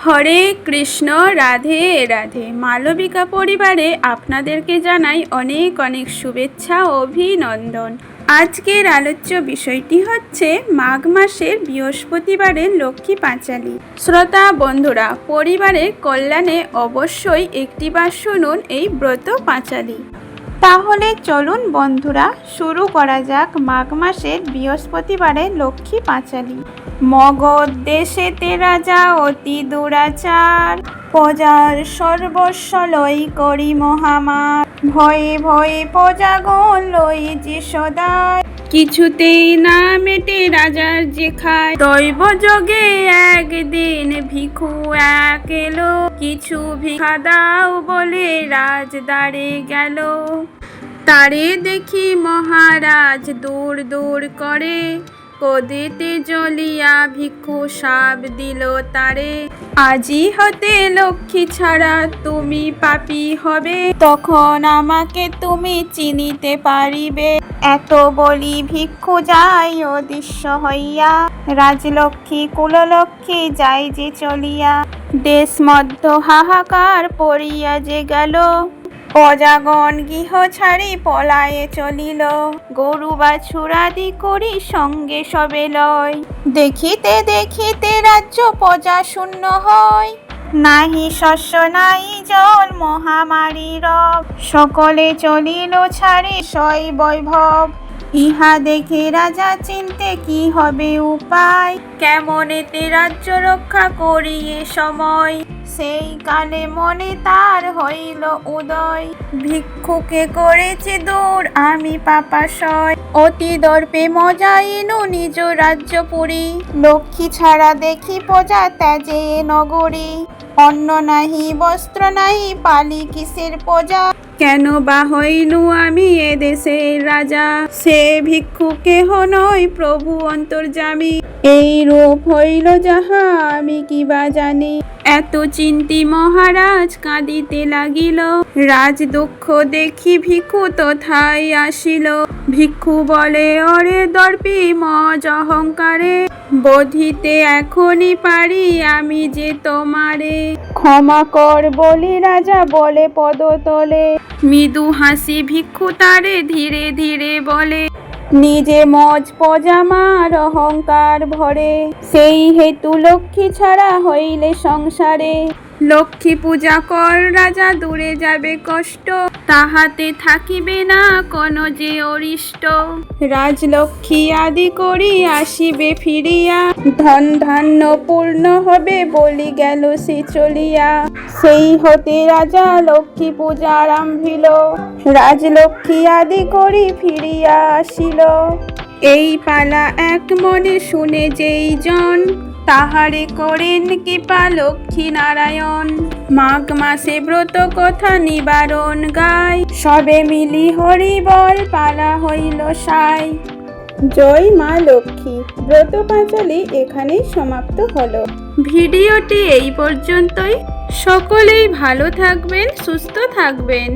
হরে কৃষ্ণ, রাধে রাধে। মালবিকা পরিবারে আপনাদেরকে জানাই অনেক অনেক শুভেচ্ছা ও অভিনন্দন। আজকের আলোচ্য বিষয়টি হচ্ছে মাঘ মাসের বৃহস্পতিবারের লক্ষ্মী পাঁচালী। শ্রোতা বন্ধুরা, পরিবারের কল্যাণে অবশ্যই একটিবার শুনুন এই ব্রত পাঁচালী। তাহলে চলুন বন্ধুরা, শুরু করা যাক মাঘ মাসের বৃহস্পতিবারের লক্ষ্মী পাঁচালী। মগধ দেশেতে রাজা অতি দুরাচার, প্রজার সর্বস্ব লই করি মহামার। ভয়ে ভয়ে প্রজাগণ লই যে সদায়, কিছুতেই না মেটে রাজার যে খায়। দৈব যোগে একদিন ভিখু এক এলো, কিছু ভিক্ষা দাও বলে রাজদ্বারে গেল। তারে দেখি মহারাজ দূর দূর করে, কদেতে জ্বলিয়া ভিক্ষু সাপ দিল তারে। আজি হতে লক্ষ্মী ছাড়া তুমি পাপী হবে, তখন আমাকে তুমি চিনিতে পারিবে। এত বলি ভিক্ষু যাই অদৃশ্য হইয়া, রাজলক্ষ্মী কুললক্ষ্মী যাই যে চলিয়া। দেশ মধ্য হাহাকার পড়িয়া যে গেল, প্রজাগণ গৃহ ছাড়ি পলায়ে চলিল। গরু বাছুরাদি করি সঙ্গে সবে লয়, দেখিতে দেখিতে রাজ্য প্রজা শূন্য হয়। নাহি শস্য নাই জল মহামারী রব, সকলে চলিল ছাড়ি সয় বৈভব। ইহা দেখে রাজা চিন্তে কি হবে উপায়, কেমনেতে রাজ্য রক্ষা করিয়ে সময়। সেই কালে মনে তার হইল উদয়, ভিক্ষুকে করেছে দূর আমি পাপাশয়। অতি দর্পে মজাইনু নিজ রাজ্যপুরী, লক্ষ্মী ছাড়া দেখি প্রজা ত্যাজে নগরী। অন্ন নাহি বস্ত্র নাহি পালি কিসের প্রজা, কেন বা হইনু আমি এ দেশের রাজা। সে ভিক্ষু কেহ নয় প্রভু অন্তর্যামী, এই রূপ হইল যাহা আমি কি বা জানি। এত চিন্তি মহারাজ কাঁদিতে লাগিল, রাজ দুঃখ দেখি ভিক্ষু তথায় আসিল। ভিক্ষু বলে অরে দর্পী মজ অহংকারে, বোধিতে এখনই পারি আমি যে তোমারে। ক্ষমা কর বলি রাজা বলে পদতলে, মৃদু হাসি ভিক্ষু তারে ধীরে ধীরে বলে। নিজে মজ প্রজামার অহংকার ভরে, সেই হেতু লক্ষ্মী ছাড়া হইলে সংসারে। লক্ষ্মী পূজা কর রাজা দূরে যাবে কষ্ট, তাহাতে থাকিবে না কোন যে অরিষ্ট। রাজলক্ষ্মী আদি করি আসিবে ফিরিয়া, ধন ধান্য পূর্ণ হবে বলি গেল সে চলিয়া। সেই হতে রাজা লক্ষ্মী পূজা আরম্ভিল, রাজলক্ষ্মী আদি করি ফিরিয়া আসিল। এই পালা এক মনে শুনে যেই জন, তাহারে করেন কৃপা লক্ষ্মী নারায়ণ। মাঘ মাসে ব্রত কথা নিবারণ গায়, সবে মিলি হরি বল পালা হইল সাই। জয় মা লক্ষ্মী। ব্রত পাঁচালী এখানেই সমাপ্ত হলো। ভিডিওটি এই পর্যন্তই। সকলেই ভালো থাকবেন, সুস্থ থাকবেন।